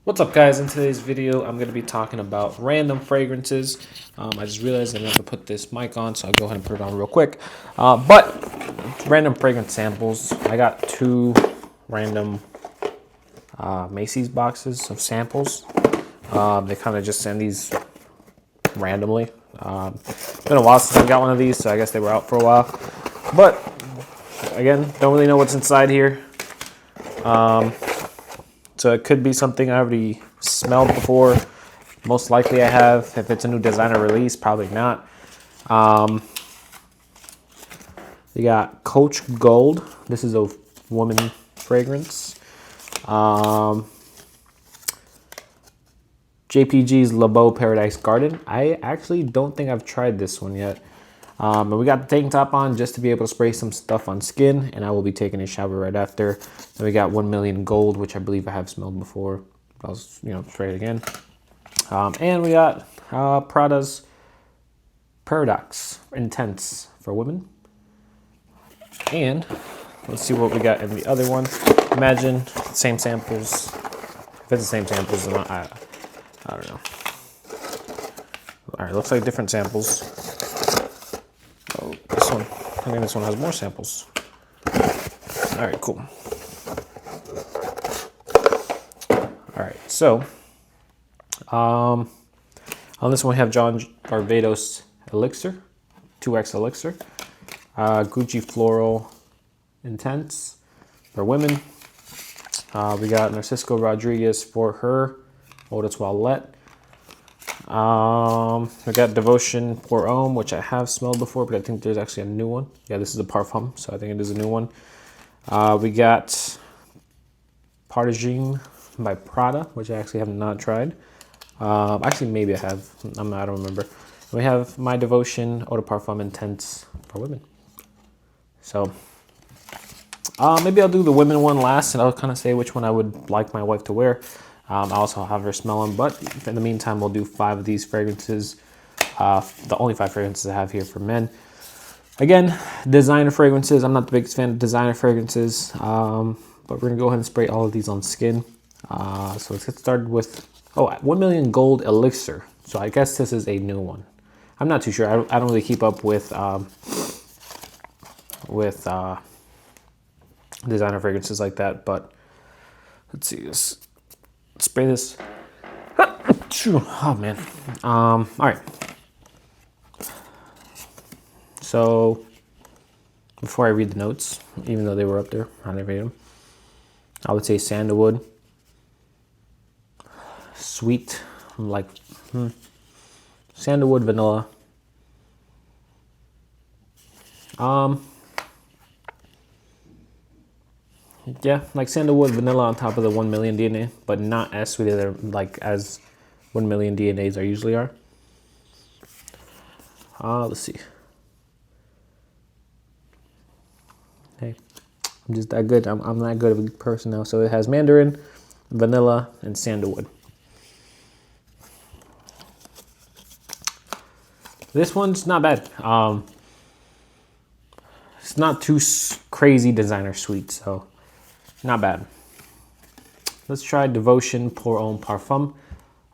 What's up, guys? In today's video, I'm going to be talking about random fragrances. I just realized I didn't have to put this mic on, so I'll go ahead and put it on real quick. But random fragrance samples. I got two random Macy's boxes of samples. They kind of just send these randomly. It's been a while since I got one of these, so I guess they were out for a while. But again, don't really know what's inside here. So it could be something I already smelled before. Most likely I have. If it's a new designer release, probably not. You got Coach Gold. This is a woman fragrance. JPG's Le Beau Paradise Garden. I actually don't think I've tried this one yet. And we got the tank top on just to be able to spray some stuff on skin, and I will be taking a shower right after. Then we got 1 Million Gold, which I believe I have smelled before. I'll spray it again. And we got Prada's Paradox Intense for women. And let's see what we got in the other one. Imagine same samples. If it's the same samples, then I don't know. All right, looks like different samples. Oh, this one. I think this one has more samples. All right, cool. All right, so on this one we have John Barbados Elixir, 2X Elixir, Gucci Floral Intense for women. We got Narcisco Rodriguez for her, Eau de Toilette. We got Devotion Pour Homme, which I have smelled before, but I think there's actually a new one. Yeah, this is a Perfume, so I think it is a new one. We got Partageem by Prada, which I actually have not tried. Actually, maybe I have. I don't remember. We have My Devotion Eau de Parfum Intense for women. So maybe I'll do the women one last, and I'll kind of say which one I would like my wife to wear. I also have her smell them, but in the meantime, we'll do 5 of these fragrances. The only 5 fragrances I have here for men. Again, designer fragrances. I'm not the biggest fan of designer fragrances, but we're going to go ahead and spray all of these on skin. So let's get started with, 1 Million Gold Elixir. So I guess this is a new one. I'm not too sure. I don't really keep up with designer fragrances like that, but let's see this. Spray this. Oh man. All right. So before I read the notes, even though they were up there, I didn't read them. I would say sandalwood, sweet, like sandalwood, vanilla. Yeah, like sandalwood, vanilla on top of the 1 million DNA, but not as sweet as 1 million DNAs usually are. Let's see. Hey, I'm just that good. I'm that good of a person now. So it has mandarin, vanilla, and sandalwood. This one's not bad. It's not too crazy designer sweet, so not bad. Let's try Devotion Pour Homme Parfum.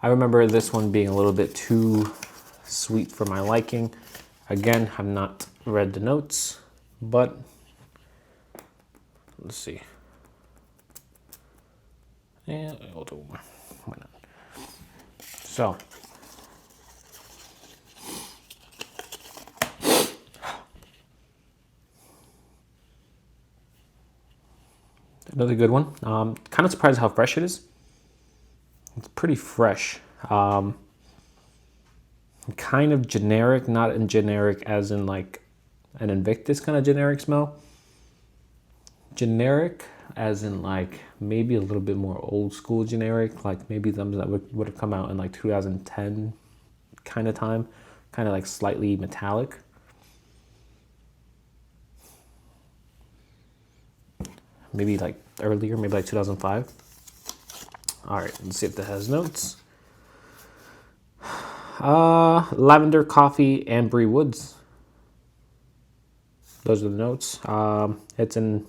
I remember this one being a little bit too sweet for my liking. Again, I've not read the notes, but let's see. Yeah, I'll do more. Why not? So. Another good one. Kind of surprised how fresh it is. It's pretty fresh. Kind of generic, not in generic as in like an Invictus kind of generic smell. Generic as in like maybe a little bit more old school generic, like maybe them that would have come out in like 2010 kind of time, kind of like slightly metallic. Maybe like earlier, maybe like 2005. All right, let's see if that has notes. Lavender, coffee, ambery woods. Those are the notes. It's in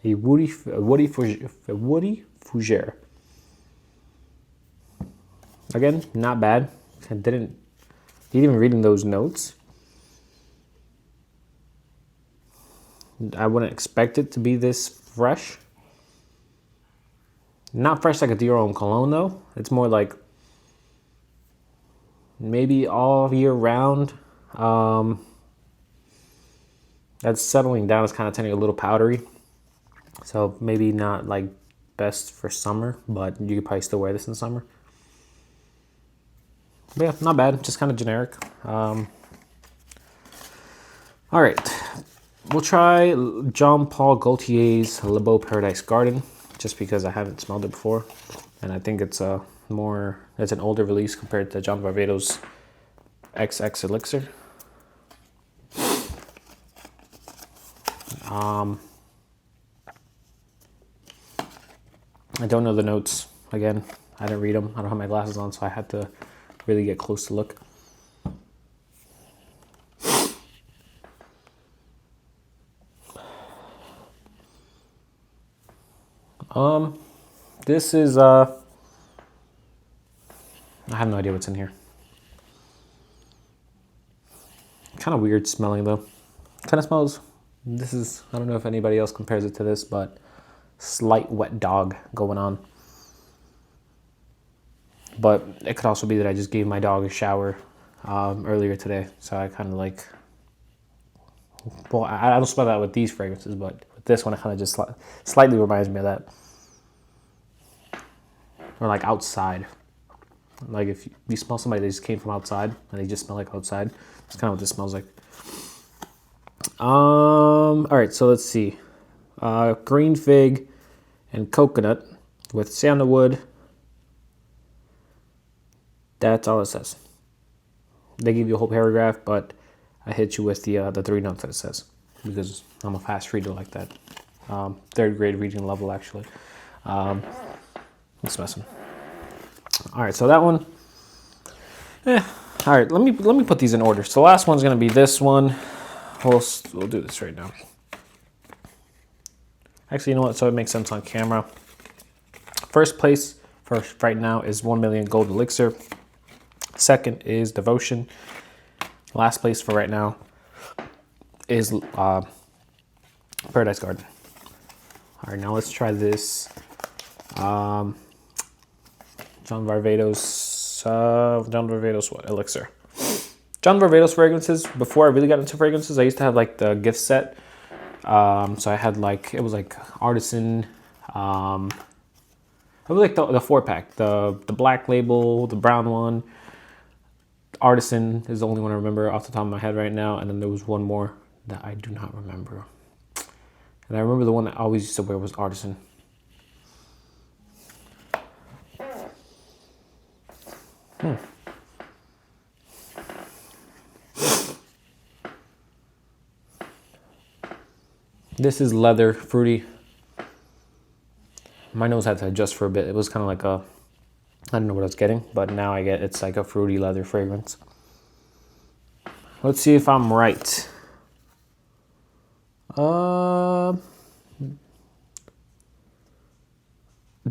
a woody fougere. Again, not bad. I didn't even reading those notes. I wouldn't expect it to be this fresh. Not fresh like a Dior Homme cologne though. It's more like maybe all year round. That's settling down. It's kind of turning a little powdery. So maybe not like best for summer, but you could probably still wear this in summer. But yeah, not bad. Just kind of generic. All right. We'll try Jean Paul Gaultier's Le Beau Paradise Garden, just because I haven't smelled it before. And I think it's an older release compared to John Varvatos' XX Elixir. I don't know the notes. Again, I didn't read them. I don't have my glasses on, so I had to really get close to look. This is I have no idea what's in here. Kind of weird smelling though. Kind of smells, I don't know if anybody else compares it to this, but slight wet dog going on. But it could also be that I just gave my dog a shower earlier today, so I kind of like, well, I don't smell that with these fragrances, but with this one it kind of just slightly reminds me of that. Or like outside. Like if you smell somebody that just came from outside and they just smell like outside, that's kind of what this smells like. All right, so let's see. Green fig and coconut with sandalwood. That's all it says. They give you a whole paragraph, but I hit you with the 3 notes that it says because I'm a fast reader like that. 3rd grade reading level actually. It's messing. All right, so that one. All right, let me put these in order. So the last one's gonna be this one. We'll do this right now. Actually, you know what? So it makes sense on camera. First place right now is 1 Million Gold Elixir. Second is Devotion. Last place for right now is Paradise Garden. All right, now let's try this. John Varvatos what? Elixir. John Varvatos fragrances, before I really got into fragrances, I used to have like the gift set. So I had like, it was like Artisan. It was like the 4-pack, the black label, the brown one. Artisan is the only one I remember off the top of my head right now. And then there was one more that I do not remember. And I remember the one that I always used to wear was Artisan. This is leather, fruity. My nose had to adjust for a bit. It was kind of like I don't know what I was getting, but now it's like a fruity leather fragrance. Let's see if I'm right.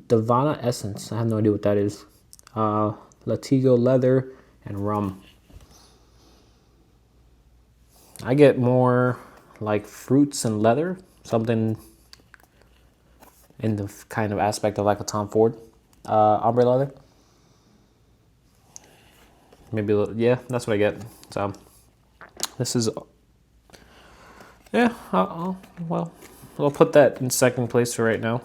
Divana Essence. I have no idea what that is. Latigo leather and rum. I get more like fruits and leather, something in the kind of aspect of like a Tom Ford ombre leather. Maybe a little, yeah, that's what I get. So this is, yeah, I'll put that in second place for right now.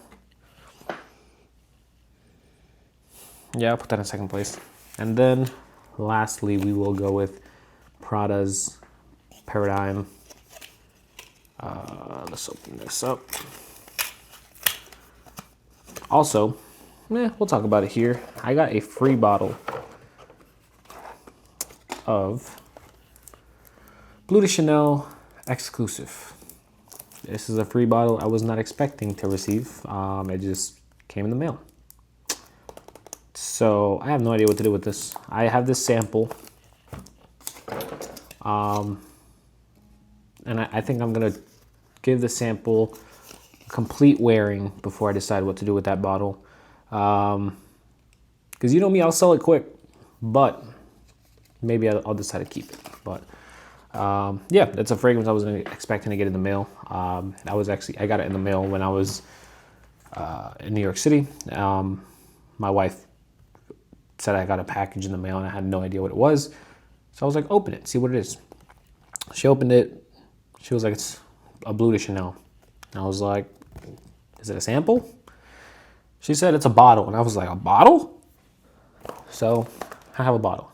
Yeah, I'll put that in second place. And then lastly, we will go with Prada's Paradigm. Let's open this up. Also, we'll talk about it here. I got a free bottle of Bleu de Chanel exclusive. This is a free bottle I was not expecting to receive. It just came in the mail. So I have no idea what to do with this. I have this sample. And I think I'm gonna give the sample complete wearing before I decide what to do with that bottle. Because you know me, I'll sell it quick. but maybe I'll decide to keep it. But yeah, that's a fragrance I wasn't expecting to get in the mail. I got it in the mail when I was in New York City. My wife said I got a package in the mail and I had no idea what it was. So I was like, open it, see what it is. She opened it. She was like, it's a Blue de Chanel. And I was like, is it a sample? She said it's a bottle. And I was like, a bottle? So I have a bottle.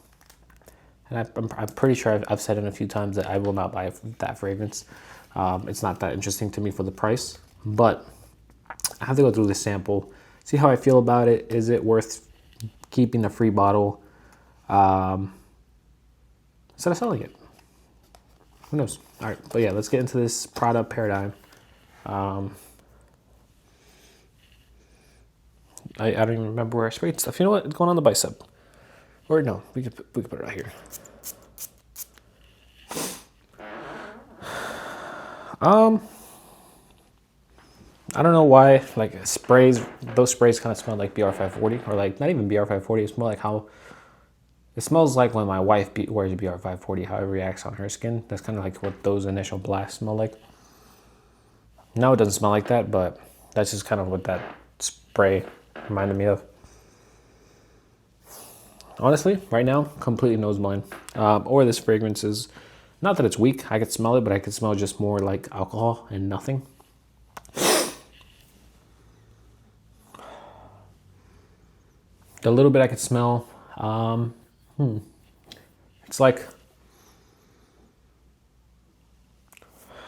And I'm pretty sure I've said it a few times that I will not buy that fragrance. It's not that interesting to me for the price. But I have to go through the sample, see how I feel about it. Is it worth keeping the free bottle instead of selling it? Who knows? All right, but yeah, let's get into this product paradigm. I don't even remember where I sprayed stuff. You know what? It's going on the bicep. Or no, we could put it right here. I don't know why, like sprays, those sprays kind of smell like BR540, or like not even BR540. It smells like how it smells like when my wife wears BR540, how it reacts on her skin. That's kind of like what those initial blasts smell like. No, it doesn't smell like that, but that's just kind of what that spray reminded me of. Honestly, right now, completely nose blind. Or this fragrance is, not that it's weak, I could smell it, but I could smell just more like alcohol and nothing. The little bit I could smell, it's like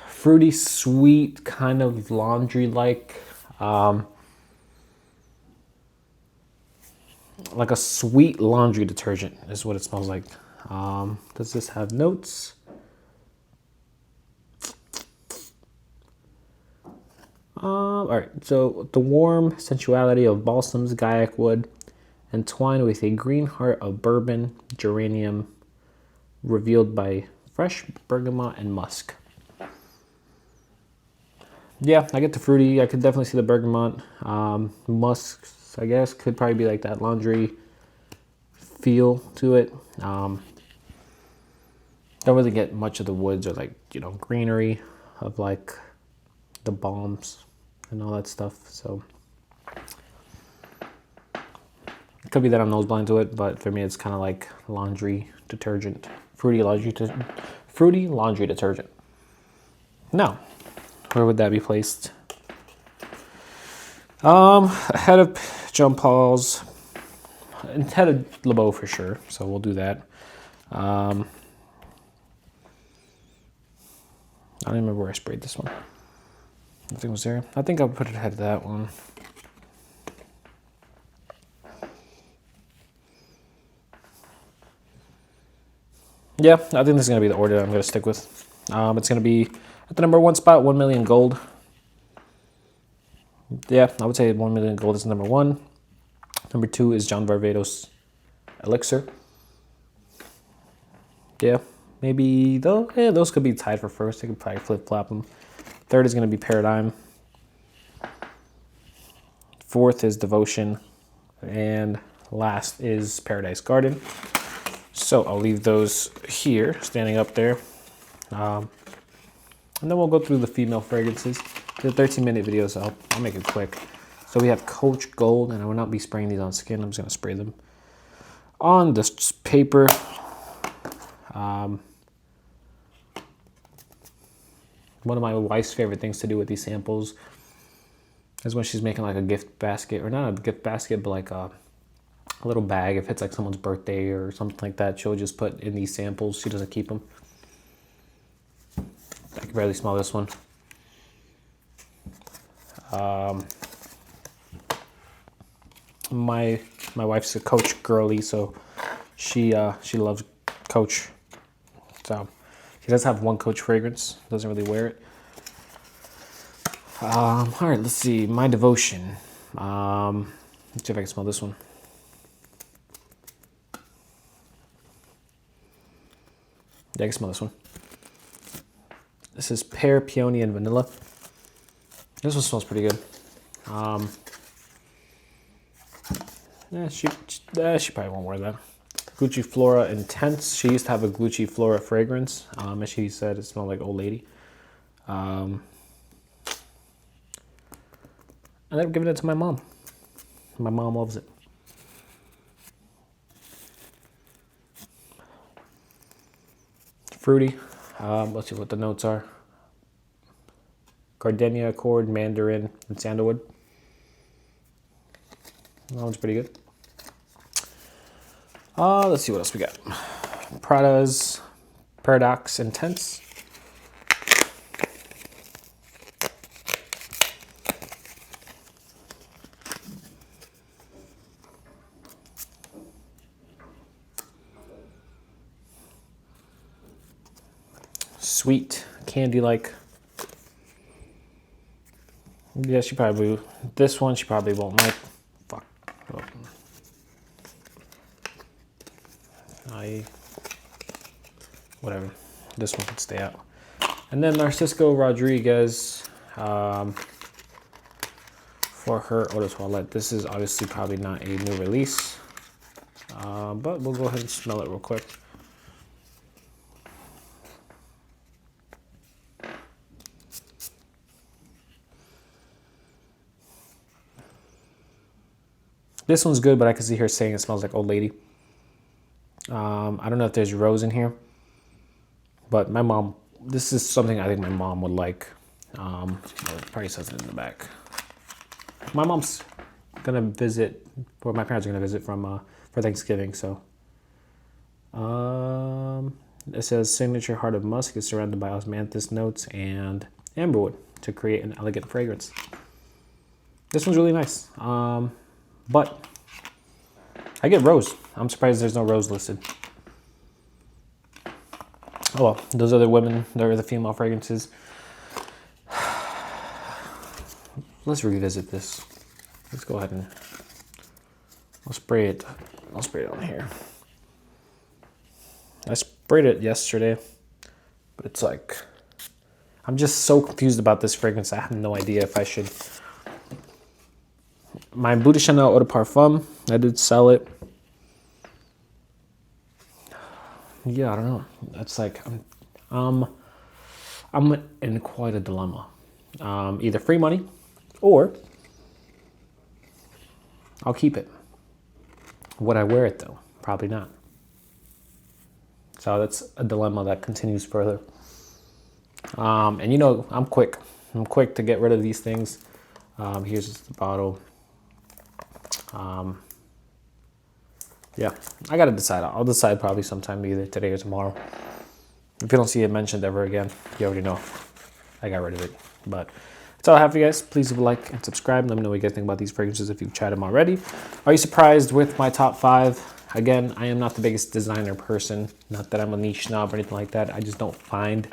fruity, sweet, kind of laundry-like, like a sweet laundry detergent is what it smells like. Does this have notes? All right, so the warm sensuality of balsams, gaiac wood, entwined with a green heart of bourbon, geranium, revealed by fresh bergamot and musk. Yeah, I get the fruity. I could definitely see the bergamot. Musk, I guess, could probably be like that laundry feel to it. Don't really get much of the woods or like, greenery of like the balms and all that stuff. So it could be that I'm nose blind to it, but for me, it's kind of like laundry detergent, fruity laundry detergent. Now, where would that be placed? Ahead of Jean Paul's, ahead of Le Beau for sure. So we'll do that. I don't remember where I sprayed this one. Nothing was there. I think I'll put it ahead of that one. Yeah, I think this is going to be the order I'm going to stick with. It's going to be at the number 1 spot, 1 million gold. Yeah, I would say 1 million gold is number 1. Number 2 is John Varvatos Elixir. Yeah, maybe those could be tied for first. They could probably flip-flop them. Third is going to be Paradigm. Fourth is Devotion. And last is Paradise Garden. So I'll leave those here, standing up there. And then we'll go through the female fragrances. The 13-minute video, so I'll make it quick. So we have Coach Gold, and I will not be spraying these on skin. I'm just going to spray them on this paper. One of my wife's favorite things to do with these samples is when she's making like a gift basket, or not a gift basket, but like a little bag. If it's like someone's birthday or something like that, she'll just put in these samples. She doesn't keep them. I can barely smell this one. My wife's a Coach girly, so she loves Coach. So she does have one Coach fragrance. Doesn't really wear it. All right, let's see. My Devotion. Let's see if I can smell this one. Yeah, I can smell this one. This is pear, peony, and vanilla. This one smells pretty good. Yeah, she probably won't wear that. Gucci Flora Intense. She used to have a Gucci Flora fragrance, and she said it smelled like old lady. I ended up giving it to my mom. My mom loves it. Fruity. Let's see what the notes are. Gardenia, Accord, Mandarin, and Sandalwood. That one's pretty good. Let's see what else we got. Prada's Paradox Intense. Sweet, candy-like. Yeah, she probably, this one she probably won't like. Fuck. Oh. Whatever. This one can stay out. And then Narcisco Rodriguez for her Eau de Toilette. This is obviously probably not a new release, but we'll go ahead and smell it real quick. This one's good, but I can see her saying it smells like old lady. I don't know if there's rose in here, but my mom, this is something I think my mom would like. It probably says it in the back. My mom's gonna visit, or my parents are gonna visit for Thanksgiving, so. It says signature heart of musk is surrounded by osmanthus notes and amberwood to create an elegant fragrance. This one's really nice. But I get rose. I'm surprised there's no rose listed. Oh well, those are the women, they're the female fragrances. Let's revisit this. Let's go ahead and I'll spray it on here. I sprayed it yesterday, but it's like, I'm just so confused about this fragrance. I have no idea if I should. My Bleu de Chanel Eau de Parfum, I did sell it. Yeah, I don't know. It's like, I'm in quite a dilemma. Either free money or I'll keep it. Would I wear it though? Probably not. So that's a dilemma that continues further. And you know, I'm quick to get rid of these things. Here's just the bottle. Yeah, I gotta decide. I'll decide probably sometime either today or tomorrow. If you don't see it mentioned ever again, you already know I got rid of it. But that's all I have for you guys. Please leave a like and subscribe. Let me know what you guys think about these fragrances if you've tried them already. Are you surprised with my top 5? Again, I am not the biggest designer person. Not that I'm a niche snob or anything like that. I just don't find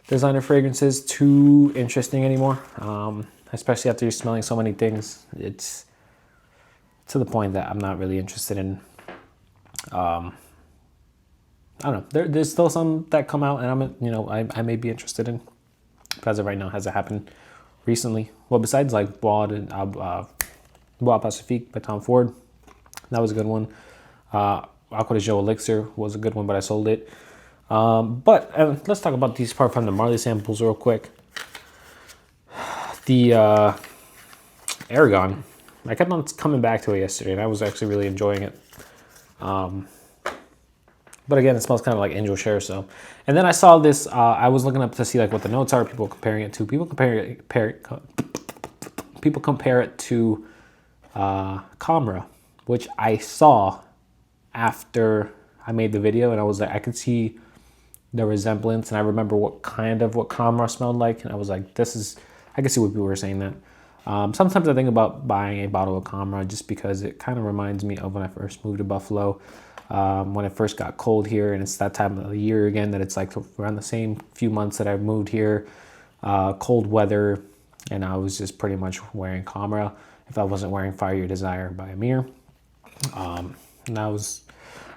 designer fragrances too interesting anymore. Especially after you're smelling so many things. It's to the point that I'm not really interested in. I don't know. There's still some that come out, and I may be interested in. But as of right now, it hasn't happened recently. Well, besides like Bois Pacifique by Tom Ford, that was a good one. Aqua de Joe Elixir was a good one, but I sold it. But let's talk about these Parfum de Marly samples real quick. The Aragon, I kept on coming back to it yesterday, and I was actually really enjoying it. But again, it smells kind of like Angel Share. So, and then I saw this. I was looking up to see like what the notes are. People comparing it to. People compare it to Camera, which I saw after I made the video, and I was like, I could see the resemblance, and I remember what Camera smelled like, and I was like, I could see what people were saying that. Sometimes I think about buying a bottle of Camera just because it kind of reminds me of when I first moved to Buffalo. When it first got cold here, and it's that time of the year again that it's like around the same few months that I moved here, cold weather, and I was just pretty much wearing Camera if I wasn't wearing Fire Your Desire by Amir. And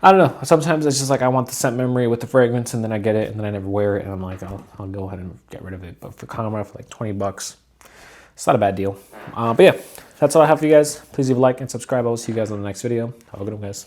I don't know, sometimes it's just like I want the scent memory with the fragrance, and then I get it and then I never wear it, and I'm like, I'll go ahead and get rid of it. But for Camera, for like $20, it's not a bad deal. But yeah, that's all I have for you guys. Please leave a like and subscribe. I will see you guys on the next video. Have a good one, guys.